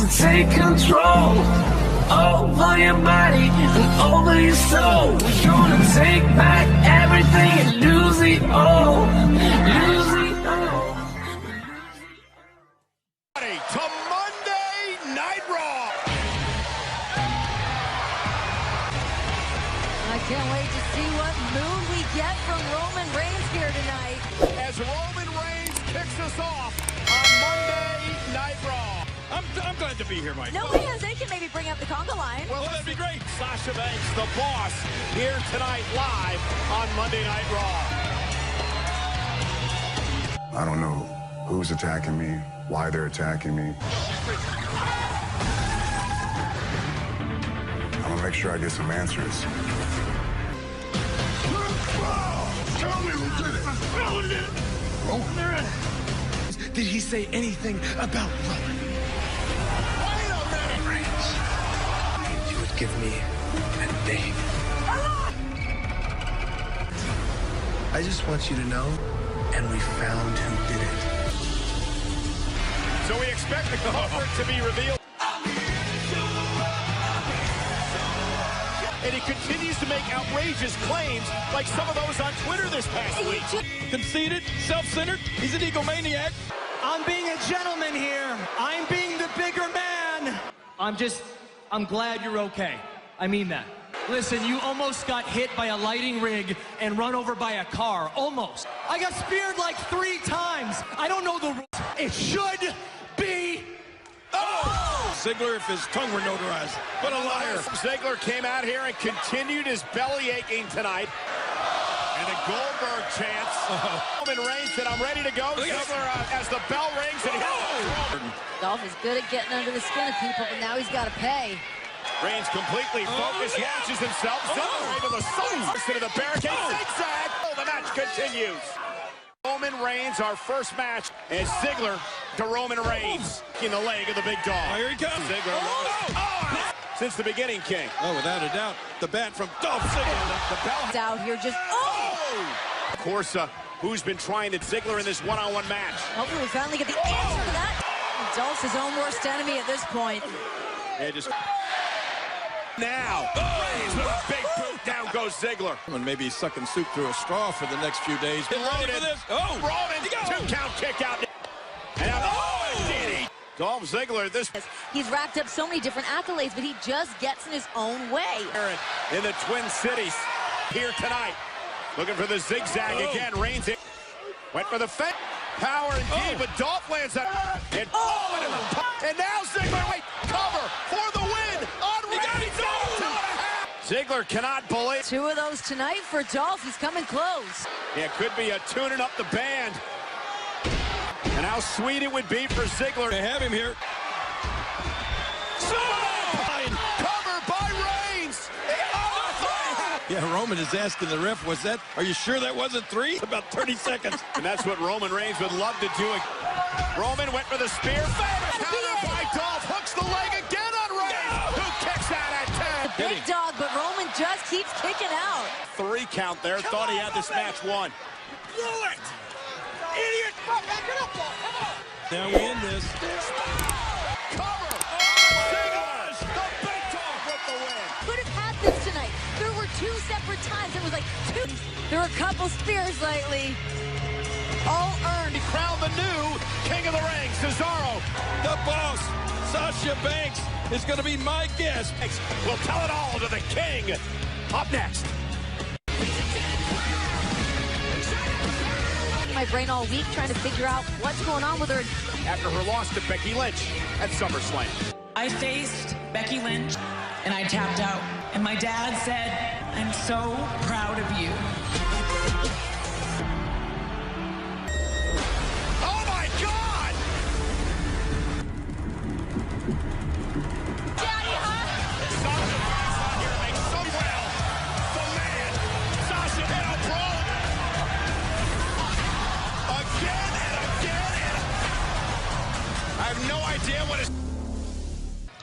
to take control over your body and over your soul. We're gonna take back everything and lose it all. Lose it all. To Monday Night Raw. I can't wait to see what mood we get from Roman Reigns here tonight. As Roman Reigns kicks us off on Monday Night Raw. I'm glad to be here, Mike. No way, they can maybe bring up the conga line. Well, that'd be great. Sasha Banks, the boss, here tonight live on Monday Night Raw. I don't know who's attacking me, why they're attacking me. I'm gonna make sure I get some answers. Tell me who did it. Roman. Did he say anything about Roman? Wait a minute, Reigns. You would give me a name. I just want you to know, and we found who did it. So we expect the culprit to be revealed. And he continues to make outrageous claims like some of those on Twitter this past week. Conceited, self-centered, he's an egomaniac. I'm being a gentleman here. I'm being the bigger man. I'm glad you're okay. I mean that. Listen, you almost got hit by a lighting rig and run over by a car. Almost. I got speared like 3 times. I don't know the rules. It should be... Oh! Ziggler, if his tongue were notarized. What a liar. Ziggler came out here and continued his belly aching tonight. And the Goldberg chants. Roman Reigns said, I'm ready to go. Ziggler, as the bell rings, and Dolph is good at getting under the skin of people, but now he's got to pay. Reigns completely focused, launches himself. Ziggler able to slice into the barricade. Zigzag. Oh, the match continues. Roman Reigns, our first match, and Ziggler to Roman Reigns in the leg of the big dog. Here he comes. Ziggler. Since the beginning, King. Oh, without a doubt, the bat from Dolph Ziggler. The bell Out here just... Of course, who's been trying to Ziggler in this one-on-one match? Hopefully we finally get the answer to that. Dolph's his own worst enemy at this point. Yeah, just... Now, Reigns with a big boot. Down goes Ziggler. And maybe sucking soup through a straw for the next few days. Get ready for this. Oh, Roman, 2-count kick out. And now, DD. Dolph Ziggler, this... He's racked up so many different accolades, but he just gets in his own way. In the Twin Cities here tonight. Looking for the zigzag again. Reigns went for the fence. Power indeed, but Dolph lands that. And, and now Ziggler, cover for the win on Reigns. Ziggler cannot believe. 2 of those tonight for Dolph. He's coming close. Yeah, could be a tuning up the band. And how sweet it would be for Ziggler. They have him here. Cover by Reigns. Yeah, Roman is asking the ref, are you sure that wasn't 3? About 30 seconds. And that's what Roman Reigns would love to do. Roman went for the spear. Counter by Dolph. Hooks the leg again on Reigns. Who kicks out at 10? Big dog, but Roman just keeps kicking out. 3 count there. Thought he had this match won. Blow it! Idiot! Back it up, Dolph. Come on. Now we end this. Cover. Ziggler, the big dog with the win. Could have had this tonight. There were 2 separate times. It was like 2. There were a couple spears lately. All earned. He crowned the new King of the Ring, Cesaro. The boss, Sasha Banks, is going to be my guest. We'll tell it all to the King. Up next. My brain all week trying to figure out what's going on with her. After her loss to Becky Lynch at SummerSlam. I faced Becky Lynch and I tapped out. And my dad said, I'm so proud of you. Oh my God! Daddy, huh? Sasha Banks out here makes so well. The man, Sasha in a brawl. Again and again and I have no idea what is...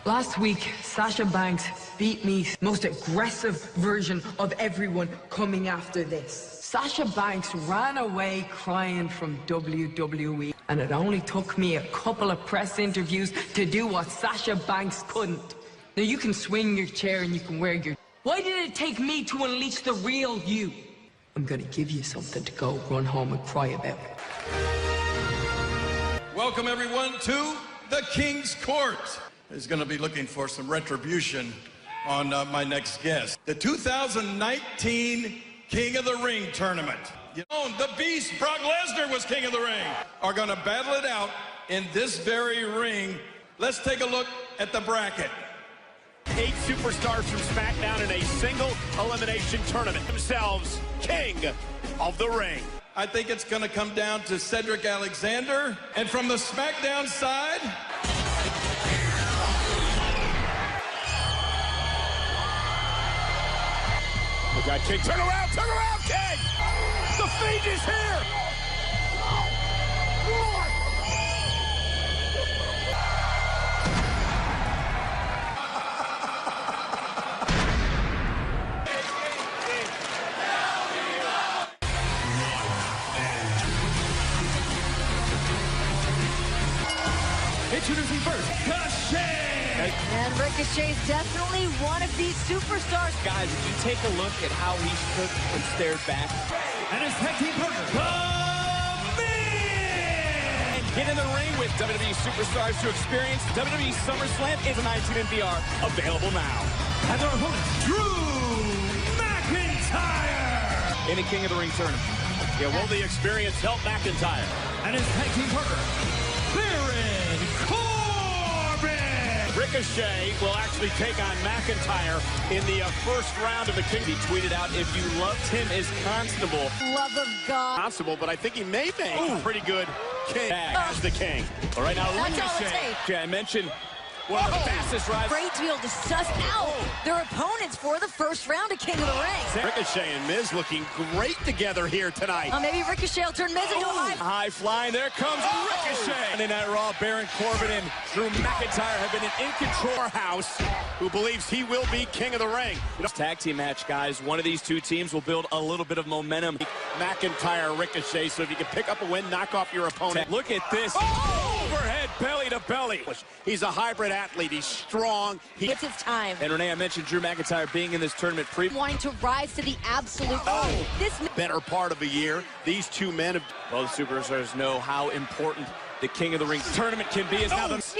Last week, Sasha Banks beat me. Most aggressive version of everyone coming after this. Sasha Banks ran away crying from WWE, and it only took me a couple of press interviews to do what Sasha Banks couldn't. Now you can swing your chair and you can wear your... Why did it take me to unleash the real you? I'm gonna give you something to go run home and cry about. Welcome everyone to the King's Court. Is going to be looking for some retribution on my next guest. The 2019 King of the Ring tournament. You know, the Beast, Brock Lesnar, was King of the Ring. Are going to battle it out in this very ring. Let's take a look at the bracket. 8 superstars from SmackDown in a single elimination tournament. Themselves King of the Ring. I think it's going to come down to Cedric Alexander. And from the SmackDown side... We got King. Turn around, King! The Fiend is here! Introducing first, Ricochet! And Ricochet's definitely one of these superstars. Guys, if you take a look at how he stood and stared back. And his tag team partner, And get in the ring with WWE superstars to experience WWE SummerSlam is 19 in VR. Available now. And their opponent, Drew McIntyre! In a King of the Ring tournament. Yeah, will the experience help McIntyre? And his tag team partner, Baron Corbin! Ricochet will actually take on McIntyre in the first round of the King. He tweeted out, if you loved him as Constable. Love of God. Constable, but I think he may make a pretty good King as the King. All right, now That's all it Ricochet. takes. Okay, I mentioned one of the fastest rides. Great to be able to suss out their opponents for the first round of King of the Ring. Ricochet and Miz looking great together here tonight. Maybe Ricochet will turn Miz into a High flying, there comes Ricochet. Monday Night Raw, Baron Corbin and Drew McIntyre have been in control. House, who believes he will be King of the Ring. Tag team match, guys. One of these two teams will build a little bit of momentum. McIntyre, Ricochet, so if you can pick up a win, knock off your opponent. Look at this. Overhead, belly to belly. He's a hybrid athlete. He's strong. It's his time. And Renee, I mentioned Drew McIntyre being in this tournament wanting to rise to the absolute this better part of a year. These two men have both superstars know how important the King of the Ring tournament can be. He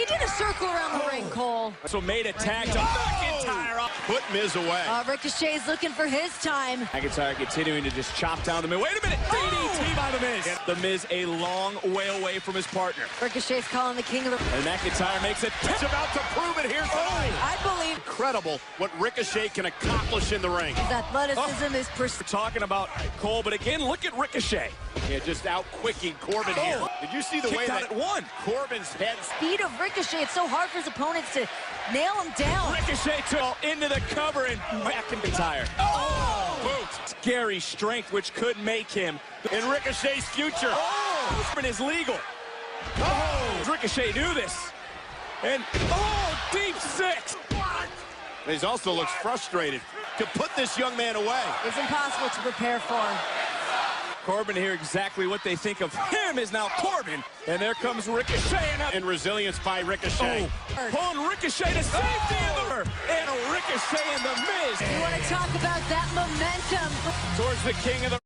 did a circle around the ring, Cole. So made a tag to McIntyre up. Put Miz away. Ricochet's looking for his time. McIntyre continuing to just chop down the Miz. Wait a minute. DDT by the Miz. The Miz a long way away from his partner. Ricochet's calling the King of the Ring. And McIntyre makes it. He's about to prove it here tonight. I believe. Incredible what Ricochet can accomplish in the ring. His athleticism is We're talking about Cole, but again, look at Ricochet. Yeah, just out-quicking Corbin here. Did you see the way that Corbin's head... Speed of Ricochet, it's so hard for his opponents to nail him down. Ricochet took into the cover and McIntyre. Boot. Scary strength, which could make him in Ricochet's future. Corbin is legal. Ricochet knew this. And, deep six. He also looks frustrated to put this young man away. It's impossible to prepare for. Corbin here, exactly what they think of him is now Corbin. And there comes Ricochet. And resilience by Ricochet. Pulling Ricochet to safety in the and Ricochet in the Miz. You want to talk about that momentum. Towards the King of the...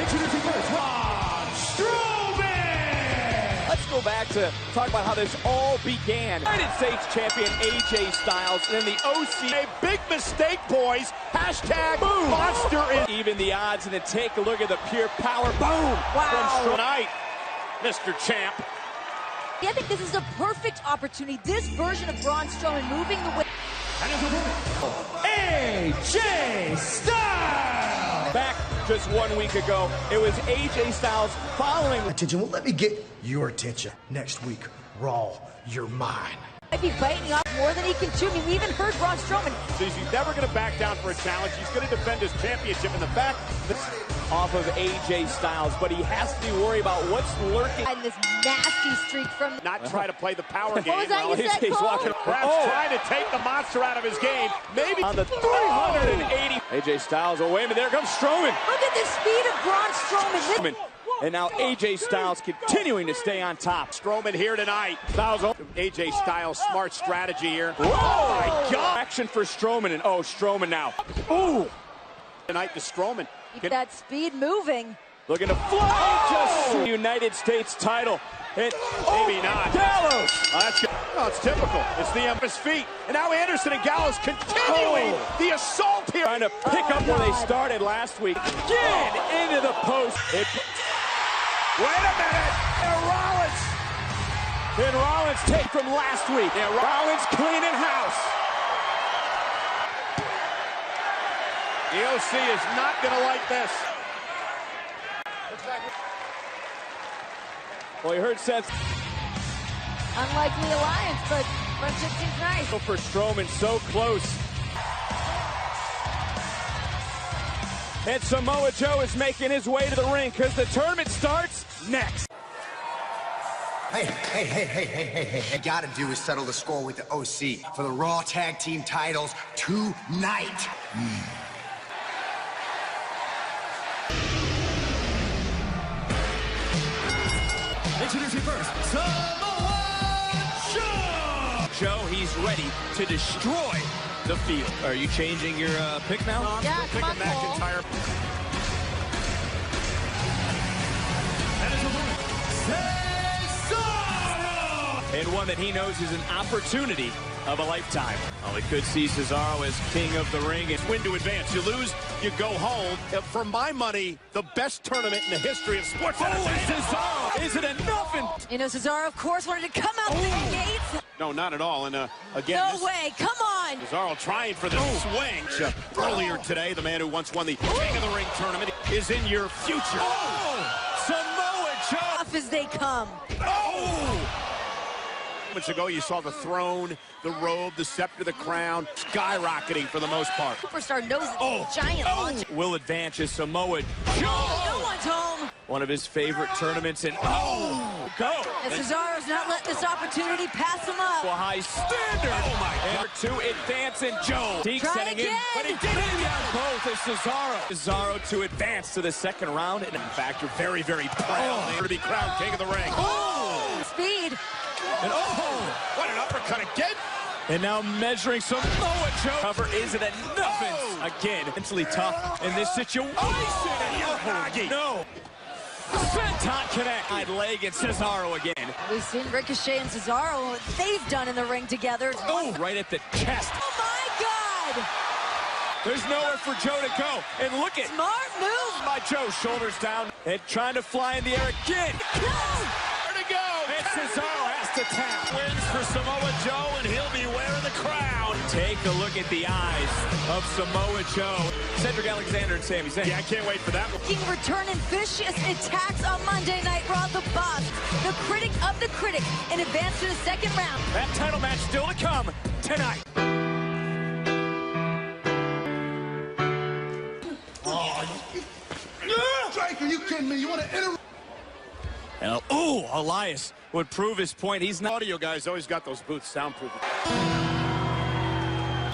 Introducing first, Braun Strowman! Let's go back to talk about how this all began. United States champion AJ Styles, and then the OC. A big mistake, boys. Hashtag boom. Monster. Even the odds, and then take a look at the pure power. Boom. Wow. From tonight, Mr. Champ. I think this is a perfect opportunity. This version of Braun Strowman moving the way. And his opponent, AJ Styles! Back just 1 week ago, it was AJ Styles following. Attention, well, let me get your attention. Next week, Raw, you're mine. Might be biting off more than he can chew. I mean, we even heard Braun Strowman. So he's never going to back down for a challenge. He's going to defend his championship in the back. off of AJ Styles, but he has to be worried about what's lurking. And this nasty streak from... Not try to play the power game. What was that you said, He's Cole? walking. Perhaps trying to take the monster out of his game. Maybe On the 380. AJ Styles, oh wait a minute, there comes Strowman. Look at the speed of Braun Strowman. And now AJ Styles continuing to stay on top. Strowman here tonight. Styles, AJ Styles, smart strategy here. oh my God! Action for Strowman, and oh, Strowman now. Ooh! Tonight to Strowman. Keep that speed moving. Looking to fly just United States title. And Maybe not. Gallows! Oh, that's good. No, it's typical. It's the his feet. And now Anderson and Gallows continuing the assault here. Trying to pick up where they started last week. Get into the post. Wait a minute. And Rollins take from last week. Yeah, Rollins cleaning house. The OC is not going to like this. Well, you heard Seth. Unlikely alliance, but friendship seems nice. For Strowman, so close. And Samoa Joe is making his way to the ring because the tournament starts next. Hey. Gotta do is settle the score with the OC for the Raw Tag Team titles tonight. Introducing first, Samoa Joe! Joe, he's ready to destroy the field. Are you changing your pick now? Yeah, come on, Cole. McIntyre. That is a winner, Cesaro! And one that he knows is an opportunity of a lifetime. Well, we could see Cesaro as king of the ring. It's win to advance. You lose, you go home. For my money, the best tournament in the history of sports. Cesaro! Is it enough? You know, Cesaro, of course, wanted to come out the gates. No, not at all. And again, No way, come on. Cesaro trying for the swing. Earlier today, the man who once won the King of the Ring tournament is in your future. Samoa Joe! Off as they come. Moments ago, you saw the throne, the robe, the scepter, the crown, skyrocketing for the most part. Superstar knows it's a giant launch. Will advance as Samoa Joe. No one's home. One of his favorite tournaments and go. And Cesaro's not letting this opportunity pass him up. A high standard. Oh my God. To advance and Joe. Deke Try setting in, again. but he did it on both as Cesaro. Cesaro to advance to the second round. And in fact, you're very, very proud To be crowned King of the Ring. Speed. And What an uppercut again. And now measuring Samoa Joe. Cover isn't enough. Again, mentally tough in this situation. No. Senton connect. Side leg and Cesaro again. We've seen Ricochet and Cesaro, what they've done in the ring together. Right at the chest. Oh my God. There's nowhere for Joe to go. And look at Smart move. by Joe. Shoulders down and trying to fly in the air again. No. Where to go? And Cesaro has to tap. Wins for Samoa Joe, and he'll be wearing the crown. Take a look at the eyes of Samoa Joe. Cedric Alexander and Sami Zayn. Yeah, I can't wait for that. King returning vicious attacks on Monday Night Raw. The boss, the critic of the critic, in advance to the second round. That title match still to come tonight. Drake, are you kidding me? You want to enter? Elias would prove his point. He's not. Audio guys always got those boots soundproof.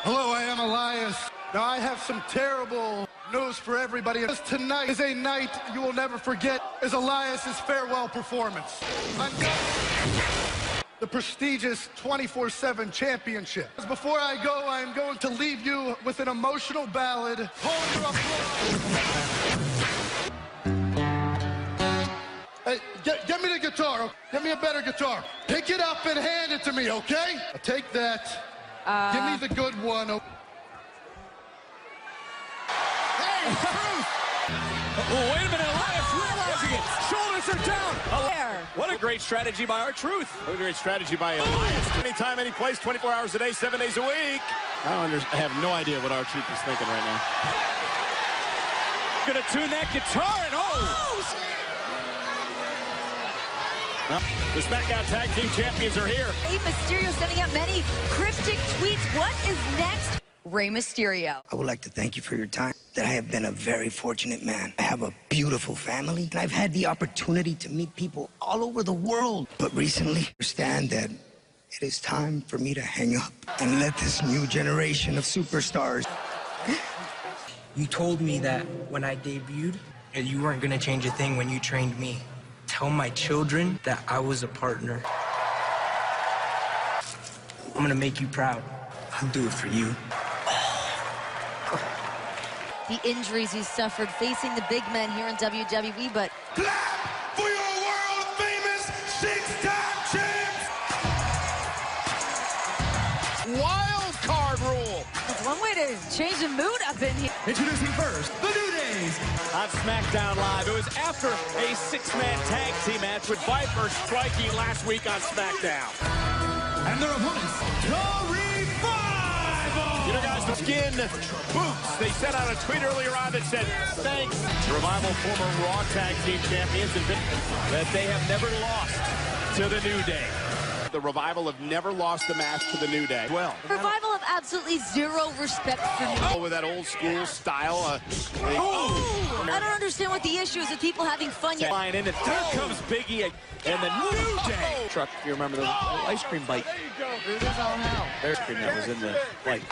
Hello, I am Elias. Now, I have some terrible news for everybody. Tonight is a night you will never forget, is Elias's farewell performance. The prestigious 24/7 championship. Before I go, I am going to leave you with an emotional ballad. Hold your applause. Hey, get me the guitar. Okay? Get me a better guitar. Pick it up and hand it to me, okay? I'll take that. Give me the good one. Hey, wait a minute, Elias realizing it. Shoulders are down. There. What a great strategy by R-Truth. What a great strategy by Elias. Anytime, any place, 24 hours a day, 7 days a week. I have no idea what R-Truth is thinking right now. Gonna tune that guitar and The SmackDown Tag Team Champions are here. Rey Mysterio sending out many cryptic tweets. What is next? Rey Mysterio. I would like to thank you for your time. that I have been a very fortunate man. I have a beautiful family, and I've had the opportunity to meet people all over the world. But recently, I understand that it is time for me to hang up and let this new generation of superstars. You told me that when I debuted, and you weren't gonna change a thing when you trained me. Tell my children that I was a partner. I'm gonna make you proud. I'll do it for you. The injuries he's suffered facing the big men here in WWE, but... Clap for your world-famous six-time champs! Wild card rule! It's one way to change the mood up in here. Introducing first, the New Days. On SmackDown Live, it was after a six-man tag team match with Viper striking last week on SmackDown. And their opponents, the Revival! You know, guys, the skin boots. They sent out a tweet earlier on that said, thanks. The Revival, former Raw Tag Team champions, that they have never lost to the New Day. The Revival have never lost a match to the New Day. Well, Revival have absolutely zero respect for New. With that old school style. I don't understand what the issue is with people having fun yet. Flying in, and there comes Big E and the New Day. Truck, if you remember the ice cream bite. It is all hell. Ice cream that was in the bite.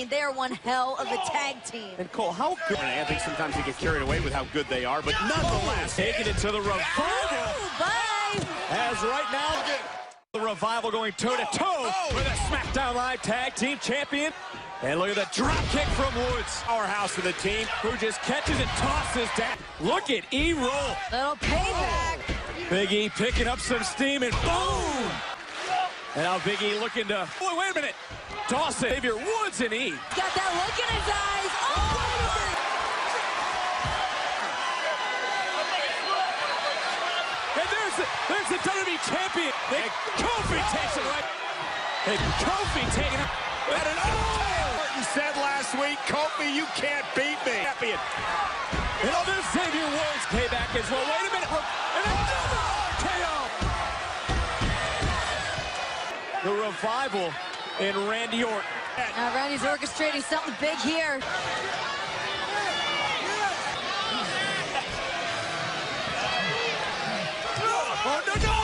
They are one hell of a tag team. And Cole, how good? And I think sometimes we get carried away with how good they are, but nonetheless, taking it to the Revival. Bye. As right now, the Revival going toe-to-toe with a SmackDown Live Tag Team Champion. And look at the drop kick from Woods. Powerhouse of the team, who just catches and tosses down. Look at E roll. Little payback. Big E picking up some steam, and boom! And now Big E looking to, boy, wait a minute. Toss it. Xavier Woods and E. Got that look in his eyes. Oh! And there's the WWE champion. And Kofi takes it right. And Kofi taking it. And Martin said last week, Kofi, you can't beat me. Champion. And oh, there's Xavier Woods. Payback as well. Wait a minute. And another RKO. The Revival and Randy Orton. Now Randy's orchestrating something big here. Oh, no, come on!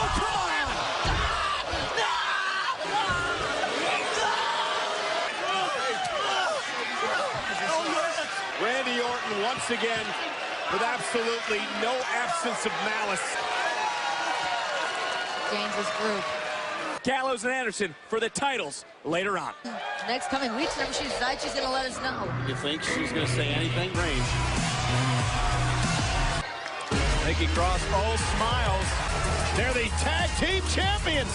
Randy Orton once again with absolutely no absence of malice. Dangerous group. Gallows and Anderson for the titles later on. Next coming weeks, whenever she decides she's going to let us know. You think she's going to say anything? Range. Nikki Cross, all smiles. They're the tag team champions.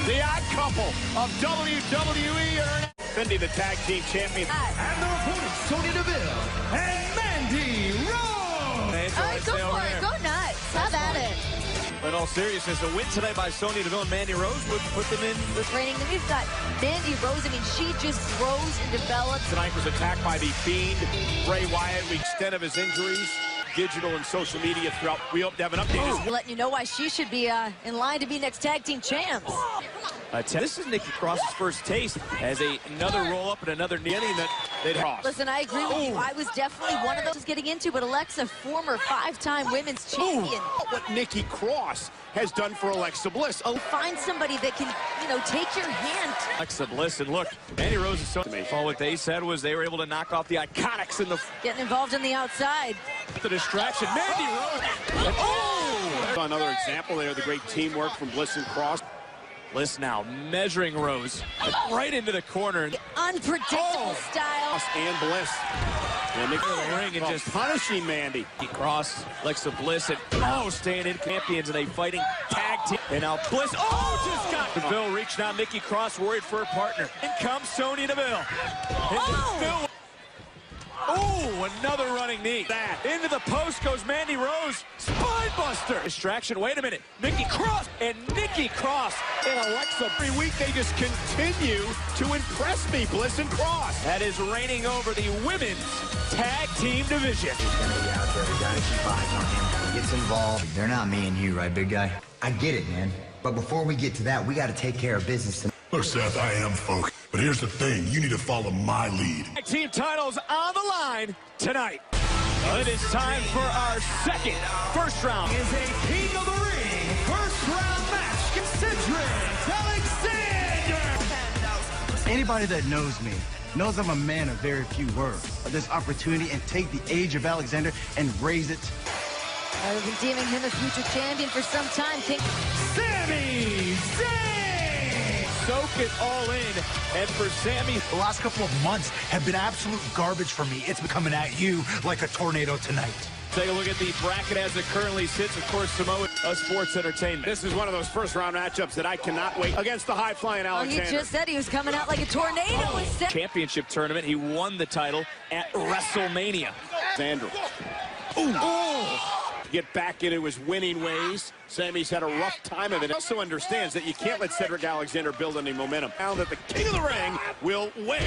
The odd couple of WWE are defending the tag team champions. And their opponents, Sonya Deville and Mandy Rose. All right, go for it. Go nuts. Have at it. In all seriousness, a win tonight by Sonya Deville and Mandy Rose would put them in the training. Then we've got Mandy Rose. I mean, she just grows and develops. Tonight was attacked by the Fiend, Bray Wyatt. The extent of his injuries, digital and social media throughout. We hope to have an update. We're letting you know why she should be in line to be next tag team champs. This is Nikki Cross's first taste as another roll-up and another kneeling that they'd cross. Listen, I agree with you. I was definitely one of those getting into, but Alexa, former 5-time women's champion. What Nikki Cross has done for Alexa Bliss. Find somebody that can, you know, take your hand. Alexa Bliss, and look, Mandy Rose is so amazing. All what they said was they were able to knock off the Iconics in the... Getting involved on the outside. The distraction, Mandy Rose. And, another example there, the great teamwork from Bliss and Cross. Bliss now measuring Rose right into the corner. Unpredictable style. And Bliss. And Nikki in the ring and just punishing Mandy. Cross, Alexa Bliss, and staying in champions in a fighting tag team. And now Bliss, just got Deville reached out. Nikki Cross worried for her partner. In comes Sonya Deville. Deville. Another running knee. Into the post goes Mandy Rose. Spine buster. Distraction. Wait a minute. Nikki Cross and Alexa. Every week they just continue to impress me, Bliss and Cross. That is reigning over the women's tag team division. He's gonna be out there. We gotta keep eyes on him. He gets involved. They're not me and you, right, big guy? I get it, man. But before we get to that, we gotta take care of business. Look, Seth, I am focused, But here's the thing, you need to follow my lead. Team titles on the line tonight. It is time for our first round. Is a King of the Ring first round match. Cedric Alexander. Anybody that knows me knows I'm a man of very few words. This opportunity and take the age of Alexander and raise it. I've been deeming him a future champion for some time. Sami Zayn! Soak it all in. And for Sami, The last couple of months have been absolute garbage for me. It's been coming at you like a tornado tonight. take a look at the bracket as it currently sits. Of course, Samoa, sports entertainment. This is one of those first-round matchups that I cannot wait against the high-flying Alexander. He just said he was coming out like a tornado. Championship tournament. He won the title at WrestleMania. Alexander. Get back into his winning ways. Sami's had a rough time of it. He also understands that you can't let Cedric Alexander build any momentum. Now that the king of the ring will wear.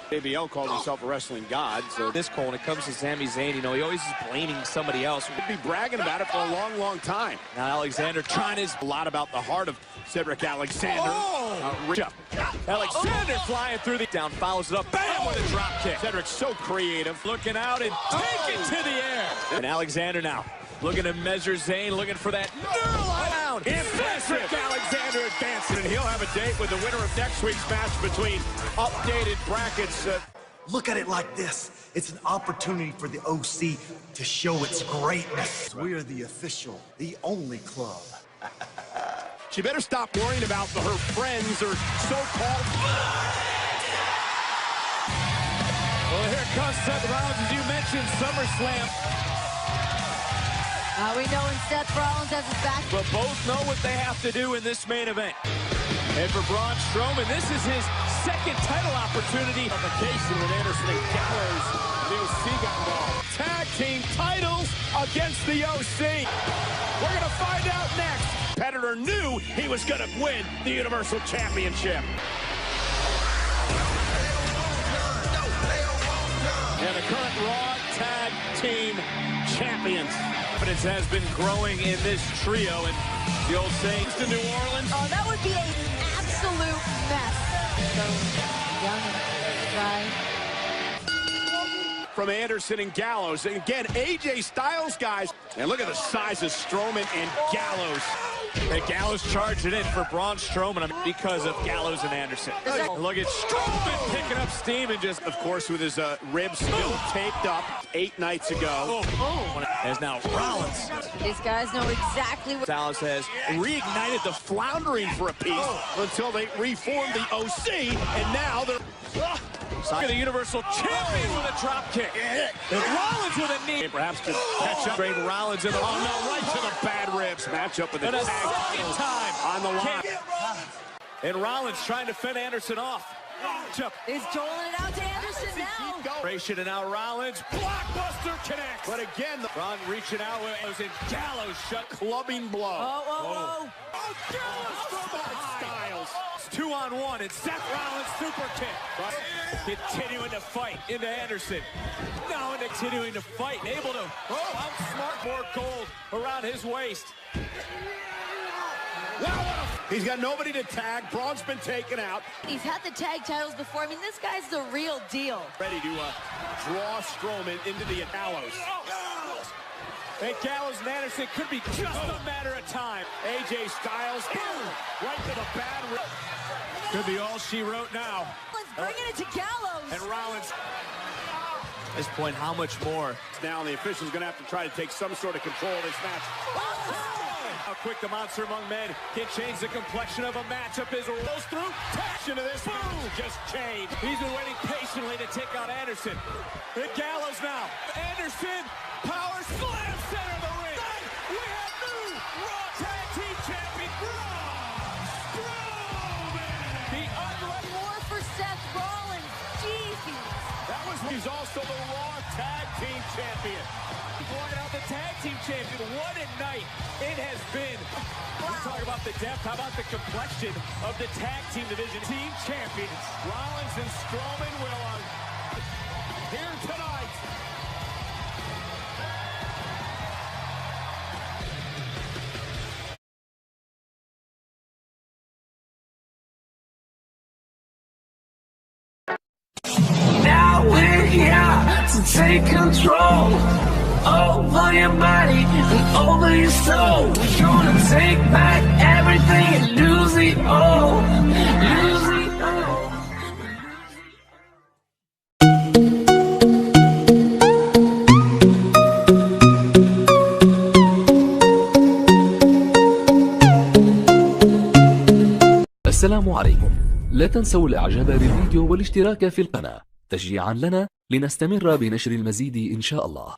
JBL called himself a wrestling god. So this call, when it comes to Sami Zayn, you know, he always is blaming somebody else. He'd be bragging about it for a long, long time. Now Alexander trying his a lot about the heart of Cedric Alexander. Alexander flying through the down, follows it up, bam, with a drop kick. Cedric's so creative. Looking out and take it to the air. And Alexander now looking to measure Zayn, looking for that down. Cedric Alexander advancing, and he'll have a date with the winner of next week's match between updated brackets. Look at it like this. It's an opportunity for the OC to show its greatness. We are the official, the only club. She better stop worrying about her friends or so-called. Well, here comes Seth Rollins, as you mentioned, SummerSlam. We know when Seth Rollins has his back. But both know what they have to do in this main event. And for Braun Strowman, this is his second title opportunity. Vacation with Anderson and Gallows. The OC got involved. Tag team titles against the OC. We're going to find out next. Competitor knew he was going to win the Universal Championship. And the current Raw Tag Team Champions. Confidence has been growing in this trio, and the old saying to New Orleans. Oh, that would be an absolute mess. So, young, dry. From Anderson and Gallows. And again, AJ Styles, guys. And look at the size of Strowman and Gallows. And Gallows charging in for Braun Strowman because of Gallows and Anderson. Look at Strowman picking up steam and just, of course, with his ribs still taped up 8 nights ago. As now Rollins. These guys know exactly what. Styles has Reignited the floundering for a piece until they reformed the OC, and now they're. The Universal Champion with a drop kick. And Rollins with a knee. Perhaps could catch up. Great Rollins in the right to the bad ribs. Match up with the second time on the line. And Rollins trying to fend Anderson off. He's doling it out to Anderson now. And now Rollins. Blockbuster connects. But again, Ron reaching out with Gallows shut. Clubbing blow. Oh, Gallows from Styles. 2-on-1 and Seth Rollins super kick. Continuing to fight into Anderson. Now continuing to fight. Able to outsmart more gold around his waist. He's got nobody to tag. Braun's been taken out. He's had the tag titles before. I mean, this guy's the real deal. Ready to draw Strowman into the Gallows. And Gallows and Anderson could be just a matter of time. AJ Styles, right to the bad rib. Could be all she wrote now. Bringing it to Gallows. And Rollins. At this point, how much more? Now the official's going to have to try to take some sort of control of this match. How quick the monster among men can change the complexion of a matchup as it rolls through. Action of this match just changed. He's been waiting patiently to take out Anderson. And Gallows now. Anderson, power slam, center of the ring. We have new Raw Tag Team Champion, Braun Strowman. The more for Seth Rollins. Jeezy. He's also the Raw Tag Team Champion. Walking out the Tag Team Champion. What a night it has been. Wow. You talk about the depth. How about the complexion of the Tag Team Division? Team Champions. Rollins and Strowman will here tonight. take control over your body and over your soul. We're gonna take back everything and lose it all. Lose it all. السلام عليكم. لا تنسوا الاعجاب بالفيديو والاشتراك في القناة تشجيعا لنا لنستمر بنشر المزيد إن شاء الله.